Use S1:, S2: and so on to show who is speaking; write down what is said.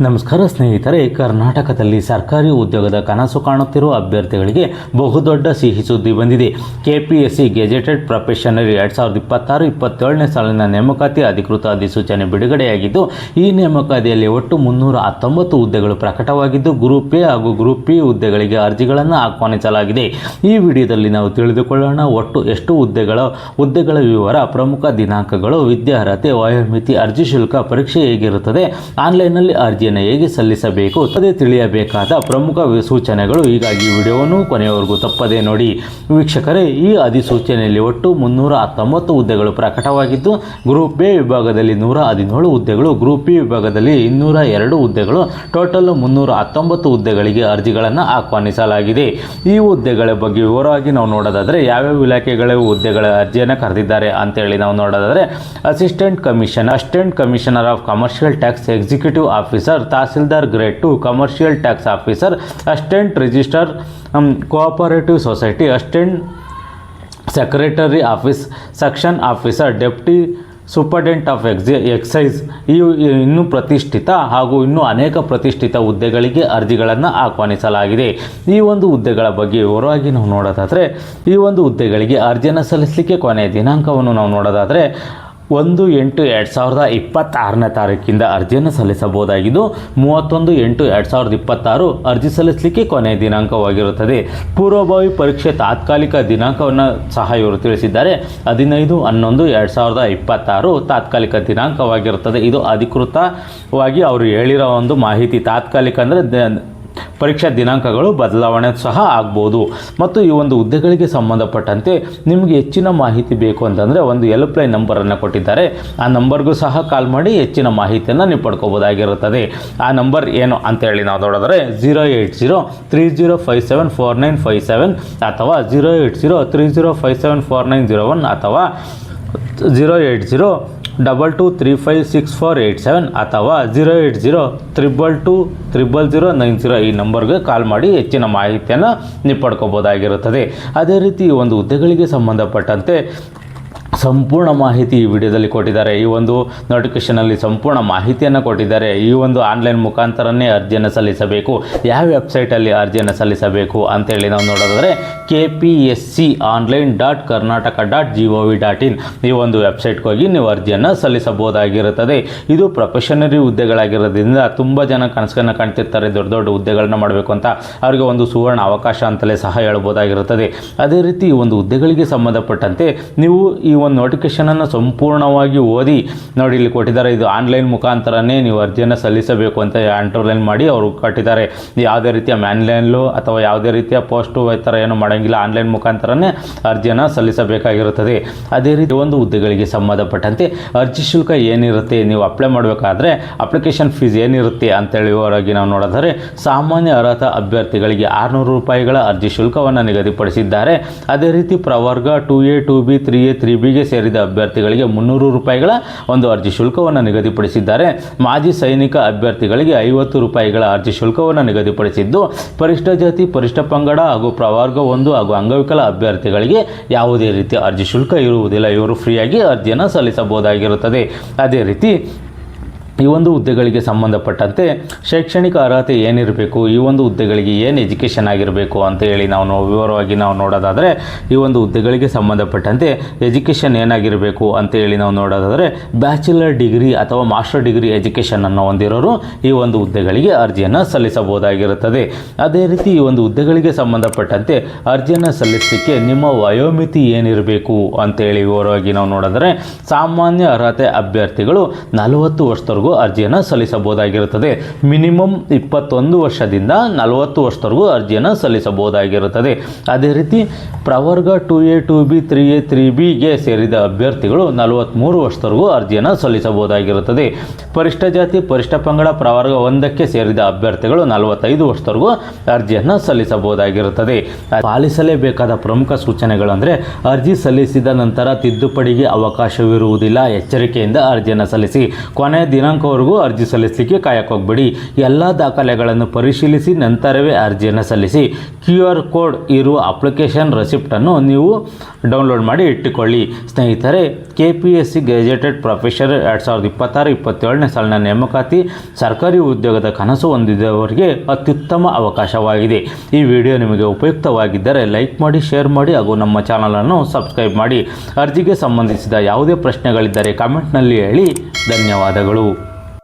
S1: ನಮಸ್ಕಾರ ಸ್ನೇಹಿತರೆ, ಕರ್ನಾಟಕದಲ್ಲಿ ಸರ್ಕಾರಿ ಉದ್ಯೋಗದ ಕನಸು ಕಾಣುತ್ತಿರುವ ಅಭ್ಯರ್ಥಿಗಳಿಗೆ ಬಹುದೊಡ್ಡ ಸಿಹಿ ಸುದ್ದಿ ಬಂದಿದೆ. ಕೆಪಿಎಸ್ಸಿ ಗೆಜೆಟೆಡ್ ಪ್ರೊಫೆಷನರಿ 2026-27ನೇ ಸಾಲಿನ ನೇಮಕಾತಿ ಅಧಿಕೃತ ಅಧಿಸೂಚನೆ ಬಿಡುಗಡೆಯಾಗಿದ್ದು, ಈ ನೇಮಕಾತಿಯಲ್ಲಿ ಒಟ್ಟು 319 ಹುದ್ದೆಗಳು ಪ್ರಕಟವಾಗಿದ್ದು, ಗ್ರೂಪ್ ಎ ಹಾಗೂ ಗ್ರೂಪ್ ಬಿ ಹುದ್ದೆಗಳಿಗೆ ಅರ್ಜಿಗಳನ್ನು ಆಹ್ವಾನಿಸಲಾಗಿದೆ. ಈ ವಿಡಿಯೋದಲ್ಲಿ ನಾವು ತಿಳಿದುಕೊಳ್ಳೋಣ ಒಟ್ಟು ಎಷ್ಟು ಹುದ್ದೆಗಳ ವಿವರ, ಪ್ರಮುಖ ದಿನಾಂಕಗಳು, ವಿದ್ಯಾರ್ಹತೆ, ವಯೋಮಿತಿ, ಅರ್ಜಿ ಶುಲ್ಕ, ಪರೀಕ್ಷೆ ಹೇಗಿರುತ್ತದೆ, ಆನ್ಲೈನ್ನಲ್ಲಿ ಅರ್ಜಿಯನ್ನು ಹೇಗೆ ಸಲ್ಲಿಸಬೇಕು, ಅದೇ ತಿಳಿಯಬೇಕಾದ ಪ್ರಮುಖ ಸೂಚನೆಗಳು. ಹೀಗಾಗಿ ವಿಡಿಯೋವನ್ನು ಕೊನೆಯವರೆಗೂ ತಪ್ಪದೇ ನೋಡಿ. ವೀಕ್ಷಕರೇ, ಈ ಅಧಿಸೂಚನೆಯಲ್ಲಿ ಒಟ್ಟು 319 ಹುದ್ದೆಗಳು ಪ್ರಕಟವಾಗಿದ್ದು, ಗ್ರೂಪ್ ಎ ವಿಭಾಗದಲ್ಲಿ 117 ಹುದ್ದೆಗಳು, ಗ್ರೂಪ್ ಬಿ ವಿಭಾಗದಲ್ಲಿ 202 ಹುದ್ದೆಗಳು, ಟೋಟಲ್ 319 ಹುದ್ದೆಗಳಿಗೆ ಅರ್ಜಿಗಳನ್ನು ಆಹ್ವಾನಿಸಲಾಗಿದೆ. ಈ ಹುದ್ದೆಗಳ ಬಗ್ಗೆ ವಿವರವಾಗಿ ನಾವು ನೋಡೋದಾದರೆ, ಯಾವ್ಯಾವ ಇಲಾಖೆಗಳ ಹುದ್ದೆಗಳ ಅರ್ಜಿಯನ್ನು ಕರೆದಿದ್ದಾರೆ ಅಂತೇಳಿ ನಾವು ನೋಡೋದಾದರೆ, assistant commissioner of commercial tax, executive officer, tahsildar grade 2, commercial tax officer, assistant register, cooperative society, assistant secretary office, section officer, deputy superintendent of excise. ಇನ್ನೂ ಪ್ರತಿಷ್ಠಿತ ಹಾಗೂ ಇನ್ನೂ ಅನೇಕ ಪ್ರತಿಷ್ಠಿತ ಹುದ್ದೆಗಳಿಗೆ ಅರ್ಜಿಗಳನ್ನು ಆಹ್ವಾನಿಸಲಾಗಿದೆ. ಈ ಒಂದು ಹುದ್ದೆಗಳ ಬಗ್ಗೆ ವಿವರವಾಗಿ ನಾವು ನೋಡೋದಾದರೆ, ಈ ಒಂದು ಹುದ್ದೆಗಳಿಗೆ ಅರ್ಜಿಯನ್ನು ಸಲ್ಲಿಸಲಿಕ್ಕೆ ಕೊನೆಯ ದಿನಾಂಕವನ್ನು ನಾವು ನೋಡೋದಾದರೆ 1/8/2026ನೇ ತಾರೀಕಿಂದ ಅರ್ಜಿಯನ್ನು ಸಲ್ಲಿಸಬಹುದಾಗಿದ್ದು, 31/8/2026 ಅರ್ಜಿ ಸಲ್ಲಿಸಲಿಕ್ಕೆ ಕೊನೆಯ ದಿನಾಂಕವಾಗಿರುತ್ತದೆ. ಪೂರ್ವಭಾವಿ ಪರೀಕ್ಷೆ ತಾತ್ಕಾಲಿಕ ದಿನಾಂಕವನ್ನು ಸಹ ಇವರು ತಿಳಿಸಿದ್ದಾರೆ. 15/11/2026 ತಾತ್ಕಾಲಿಕ ದಿನಾಂಕವಾಗಿರುತ್ತದೆ. ಇದು ಅಧಿಕೃತವಾಗಿ ಅವರು ಹೇಳಿರೋ ಒಂದು ಮಾಹಿತಿ. ತಾತ್ಕಾಲಿಕ ಅಂದರೆ ಪರೀಕ್ಷಾ ದಿನಾಂಕಗಳು ಬದಲಾವಣೆ ಸಹ ಆಗ್ಬೋದು. ಮತ್ತು ಈ ಒಂದು ಹುದ್ದೆಗಳಿಗೆ ಸಂಬಂಧಪಟ್ಟಂತೆ ನಿಮಗೆ ಹೆಚ್ಚಿನ ಮಾಹಿತಿ ಬೇಕು ಅಂತಂದರೆ ಒಂದು ಹೆಲ್ಪ್ಲೈನ್ ನಂಬರನ್ನು ಕೊಟ್ಟಿದ್ದಾರೆ. ಆ ನಂಬರ್ಗೂ ಸಹ ಕಾಲ್ ಮಾಡಿ ಹೆಚ್ಚಿನ ಮಾಹಿತಿಯನ್ನು ನೀವು ಪಡ್ಕೋಬೋದಾಗಿರುತ್ತದೆ. ಆ ನಂಬರ್ ಏನು ಅಂತೇಳಿ ನಾವು ನೋಡಿದ್ರೆ 08030574957 ಅಥವಾ 08030574901 ಅಥವಾ 08022356487 ಅಥವಾ 08022200090 ಈ ನಂಬರ್ಗೆ ಕಾಲ್ ಮಾಡಿ ಹೆಚ್ಚಿನ ಮಾಹಿತಿಯನ್ನು ನೀವು ಪಡ್ಕೋಬೋದಾಗಿರುತ್ತದೆ. ಅದೇ ರೀತಿ ಈ ಒಂದು ಹುದ್ದೆಗಳಿಗೆ ಸಂಬಂಧಪಟ್ಟಂತೆ ಸಂಪೂರ್ಣ ಮಾಹಿತಿ ಈ ವಿಡಿಯೋದಲ್ಲಿ ಕೊಟ್ಟಿದ್ದಾರೆ. ಈ ಒಂದು ನೋಟಿಫಿಕೇಷನಲ್ಲಿ ಸಂಪೂರ್ಣ ಮಾಹಿತಿಯನ್ನು ಕೊಟ್ಟಿದ್ದಾರೆ. ಈ ಒಂದು ಆನ್ಲೈನ್ ಮುಖಾಂತರನೇ ಅರ್ಜಿಯನ್ನು ಸಲ್ಲಿಸಬೇಕು, ಯಾವ ವೆಬ್ಸೈಟಲ್ಲಿ ಅರ್ಜಿಯನ್ನು ಸಲ್ಲಿಸಬೇಕು ಅಂತೇಳಿ ನಾವು ನೋಡೋದಾದರೆ kpsconline.karnataka.gov.in ಈ ಒಂದು ವೆಬ್ಸೈಟ್ಗೆ ಹೋಗಿ ನೀವು ಅರ್ಜಿಯನ್ನು ಸಲ್ಲಿಸಬಹುದಾಗಿರುತ್ತದೆ. ಇದು ಪ್ರೊಫೆಷನರಿ ಹುದ್ದೆಗಳಾಗಿರೋದ್ರಿಂದ ತುಂಬ ಜನ ಕನಸನ್ನು ಕಾಣ್ತಿರ್ತಾರೆ ದೊಡ್ಡ ದೊಡ್ಡ ಹುದ್ದೆಗಳನ್ನ ಮಾಡಬೇಕು ಅಂತ. ಅವರಿಗೆ ಒಂದು ಸುವರ್ಣ ಅವಕಾಶ ಅಂತಲೇ ಸಹ ಹೇಳ್ಬೋದಾಗಿರುತ್ತದೆ. ಅದೇ ರೀತಿ ಈ ಒಂದು ಹುದ್ದೆಗಳಿಗೆ ಸಂಬಂಧಪಟ್ಟಂತೆ ನೀವು ಈ ಒಂದು ನೋಟಿಫಿಕೇಷನನ್ನು ಸಂಪೂರ್ಣವಾಗಿ ಓದಿ ನೋಡಿ. ಇಲ್ಲಿ ಕೊಟ್ಟಿದ್ದಾರೆ, ಇದು ಆನ್ಲೈನ್ ಮುಖಾಂತರನೇ ನೀವು ಅರ್ಜಿಯನ್ನು ಸಲ್ಲಿಸಬೇಕು ಅಂತ ಅಂಡರ್ಲೈನ್ ಮಾಡಿ ಅವರು ಕೊಟ್ಟಿದ್ದಾರೆ. ಯಾವುದೇ ರೀತಿಯ ಮ್ಯಾನ್ಲೈನ್ಲು ಅಥವಾ ಯಾವುದೇ ರೀತಿಯ ಪೋಸ್ಟು ಈ ಥರ ಏನು ಮಾಡೋಂಗಿಲ್ಲ, ಆನ್ಲೈನ್ ಮುಖಾಂತರನೇ ಅರ್ಜಿಯನ್ನು ಸಲ್ಲಿಸಬೇಕಾಗಿರುತ್ತದೆ. ಅದೇ ರೀತಿ ಒಂದು ಹುದ್ದೆಗಳಿಗೆ ಸಂಬಂಧಪಟ್ಟಂತೆ ಅರ್ಜಿ ಶುಲ್ಕ ಏನಿರುತ್ತೆ, ನೀವು ಅಪ್ಲೈ ಮಾಡಬೇಕಾದ್ರೆ ಅಪ್ಲಿಕೇಶನ್ ಫೀಸ್ ಏನಿರುತ್ತೆ ಅಂತೇಳಿ ವಿವರವಾಗಿ ನಾವು ನೋಡಿದರೆ, ಸಾಮಾನ್ಯ ಅರ್ಹತಾ ಅಭ್ಯರ್ಥಿಗಳಿಗೆ 600 ರೂಪಾಯಿಗಳ ಅರ್ಜಿ ಶುಲ್ಕವನ್ನು ನಿಗದಿಪಡಿಸಿದ್ದಾರೆ. ಅದೇ ರೀತಿ ಪ್ರವರ್ಗ 2A 2B 3A 3Bಗೆ ಸೇರಿದ ಅಭ್ಯರ್ಥಿಗಳಿಗೆ 300 ರೂಪಾಯಿಗಳ ಒಂದು ಅರ್ಜಿ ಶುಲ್ಕವನ್ನು ನಿಗದಿಪಡಿಸಿದ್ದಾರೆ. ಮಾಜಿ ಸೈನಿಕ ಅಭ್ಯರ್ಥಿಗಳಿಗೆ 50 ರೂಪಾಯಿಗಳ ಅರ್ಜಿ ಶುಲ್ಕವನ್ನು ನಿಗದಿಪಡಿಸಿದ್ದು, ಪರಿಶಿಷ್ಟ ಜಾತಿ, ಪರಿಶಿಷ್ಟ ಪಂಗಡ ಹಾಗೂ ಪ್ರವರ್ಗ 1 ಹಾಗೂ ಅಂಗವಿಕಲ ಅಭ್ಯರ್ಥಿಗಳಿಗೆ ಯಾವುದೇ ರೀತಿಯ ಅರ್ಜಿ ಶುಲ್ಕ ಇರುವುದಿಲ್ಲ. ಇವರು ಫ್ರೀಯಾಗಿ ಅರ್ಜಿಯನ್ನು ಸಲ್ಲಿಸಬಹುದಾಗಿರುತ್ತದೆ. ಅದೇ ರೀತಿ ಈ ಒಂದು ಹುದ್ದೆಗಳಿಗೆ ಸಂಬಂಧಪಟ್ಟಂತೆ ಶೈಕ್ಷಣಿಕ ಅರ್ಹತೆ ಏನಿರಬೇಕು, ಈ ಒಂದು ಹುದ್ದೆಗಳಿಗೆ ಏನು ಎಜುಕೇಷನ್ ಆಗಿರಬೇಕು ಅಂತ ಹೇಳಿ ನಾವು ವಿವರವಾಗಿ ನಾವು ನೋಡೋದಾದರೆ, ಈ ಒಂದು ಹುದ್ದೆಗಳಿಗೆ ಸಂಬಂಧಪಟ್ಟಂತೆ ಎಜುಕೇಷನ್ ಏನಾಗಿರಬೇಕು ಅಂತ ಹೇಳಿ ನಾವು ನೋಡೋದಾದರೆ, ಬ್ಯಾಚುಲರ್ ಡಿಗ್ರಿ ಅಥವಾ ಮಾಸ್ಟರ್ ಡಿಗ್ರಿ ಎಜುಕೇಷನನ್ನು ಹೊಂದಿರೋರು ಈ ಒಂದು ಹುದ್ದೆಗಳಿಗೆ ಅರ್ಜಿಯನ್ನು ಸಲ್ಲಿಸಬಹುದಾಗಿರುತ್ತದೆ. ಅದೇ ರೀತಿ ಈ ಒಂದು ಹುದ್ದೆಗಳಿಗೆ ಸಂಬಂಧಪಟ್ಟಂತೆ ಅರ್ಜಿಯನ್ನು ಸಲ್ಲಿಸಲಿಕ್ಕೆ ನಿಮ್ಮ ವಯೋಮಿತಿ ಏನಿರಬೇಕು ಅಂತೇಳಿ ವಿವರವಾಗಿ ನಾವು ನೋಡಿದರೆ, ಸಾಮಾನ್ಯ ಅರ್ಹತೆ ಅಭ್ಯರ್ಥಿಗಳು 40 ವರ್ಷದವರೆಗೂ ಅರ್ಜಿಯನ್ನು ಸಲ್ಲಿಸಬಹುದಾಗಿರುತ್ತದೆ. ಮಿನಿಮಮ್ 21 ವರ್ಷದಿಂದ 40 ವರ್ಷದವರೆಗೂ ಅರ್ಜಿಯನ್ನು ಸಲ್ಲಿಸಬಹುದಾಗಿರುತ್ತದೆ. ಅದೇ ರೀತಿ ಪ್ರವರ್ಗ 2A 2B 3A 3Bಗೆ ಸೇರಿದ ಅಭ್ಯರ್ಥಿಗಳು 43 ವರ್ಷದವರೆಗೂ ಅರ್ಜಿಯನ್ನು ಸಲ್ಲಿಸಬಹುದಾಗಿರುತ್ತದೆ. ಪರಿಶಿಷ್ಟ ಜಾತಿ, ಪರಿಶಿಷ್ಟ ಪಂಗಡ ಪ್ರವರ್ಗ 1ಕ್ಕೆ ಸೇರಿದ ಅಭ್ಯರ್ಥಿಗಳು 45 ವರ್ಷದವರೆಗೂ ಅರ್ಜಿಯನ್ನು ಸಲ್ಲಿಸಬಹುದಾಗಿರುತ್ತದೆ. ಪಾಲಿಸಲೇಬೇಕಾದ ಪ್ರಮುಖ ಸೂಚನೆಗಳು ಅಂದರೆ, ಅರ್ಜಿ ಸಲ್ಲಿಸಿದ ನಂತರ ತಿದ್ದುಪಡಿಗೆ ಅವಕಾಶವಿರುವುದಿಲ್ಲ. ಎಚ್ಚರಿಕೆಯಿಂದ ಅರ್ಜಿಯನ್ನು ಸಲ್ಲಿಸಿ. ಕೊನೆಯ ದಿನಾಂಕ ದಿನಾಂಕವರೆಗೂ ಅರ್ಜಿ ಸಲ್ಲಿಸಲಿಕ್ಕೆ ಕಾಯಕ್ಕೋಗ್ಬೇಡಿ. ಎಲ್ಲ ದಾಖಲೆಗಳನ್ನು ಪರಿಶೀಲಿಸಿ ನಂತರವೇ ಅರ್ಜಿಯನ್ನು ಸಲ್ಲಿಸಿ. QR ಕೋಡ್ ಇರುವ ಅಪ್ಲಿಕೇಶನ್ ರೆಸಿಪ್ಟನ್ನು ನೀವು ಡೌನ್ಲೋಡ್ ಮಾಡಿ ಇಟ್ಟುಕೊಳ್ಳಿ. ಸ್ನೇಹಿತರೆ, KPSC ಗೆಜೆಟೆಡ್ ಪ್ರೊಫೆಸರ್ 2026-27ನೇ ಸಾಲಿನ ನೇಮಕಾತಿ ಸರ್ಕಾರಿ ಉದ್ಯೋಗದ ಕನಸು ಹೊಂದಿದವರಿಗೆ ಅತ್ಯುತ್ತಮ ಅವಕಾಶವಾಗಿದೆ. ಈ ವಿಡಿಯೋ ನಿಮಗೆ ಉಪಯುಕ್ತವಾಗಿದ್ದರೆ ಲೈಕ್ ಮಾಡಿ, ಶೇರ್ ಮಾಡಿ ಹಾಗೂ ನಮ್ಮ ಚಾನಲನ್ನು ಸಬ್ಸ್ಕ್ರೈಬ್ ಮಾಡಿ. ಅರ್ಜಿಗೆ ಸಂಬಂಧಿಸಿದ ಯಾವುದೇ ಪ್ರಶ್ನೆಗಳಿದ್ದರೆ ಕಾಮೆಂಟ್ನಲ್ಲಿ ಹೇಳಿ. ಧನ್ಯವಾದಗಳು.